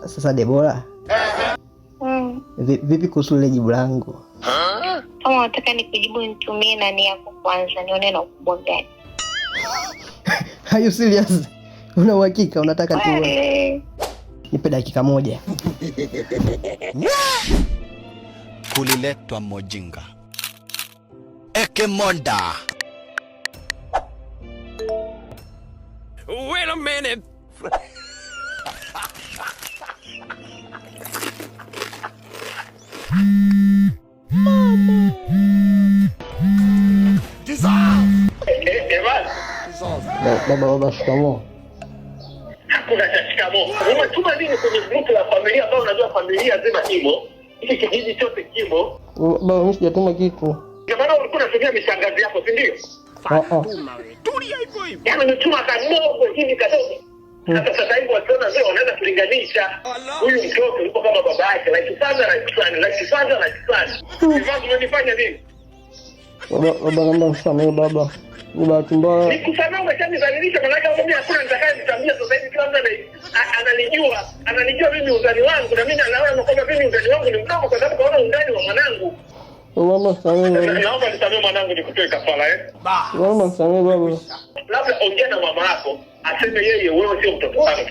Sasa Debora. Vipi kuhusu ile jibu langu? Kama unataka nikujibu nitumie nani yako kwanza nione na ukubwa gani. Are you serious? Una uhakika unataka tuone? Nipe dakika moja. Kuliletwa mojinga. Ekemonda. Wait a minute. Baba, shikamoo. Hakuna cha shikamoo. Umetuma nini kwenye grupu la familia ambao unajua familia nzima imo? Hiki kijiji chote kimo. Baba, mimi sijatuma kitu. Kwa maana ulikuwa unatumia mishangazi yako, si ndio? Tulia hivyo hivyo. Yaani umetuma kadogo hivi kadogo. Sasa hivi wasiona zao wanaweza kulinganisha. Huyu mtoto yuko kama baba yake, like father like son. Hivi unanifanya nini? Baba, naomba msamaha baba. Ni bahati mbaya. Nikusamea umeshanizalilisha, maana mimi hakuna nitakayemtambia sasa hivi, kila mtu ananijua mimi undani wangu, na mimi anaona kwamba mimi undani wangu ni mdogo kwa sababu kaona undani wa mwanangu. Mama msamaha. Naomba nisamee mwanangu nikutoe kafara Mama msamaha baba. Labda ongea na mama yako, aseme yeye wewe sio mtoto wangu.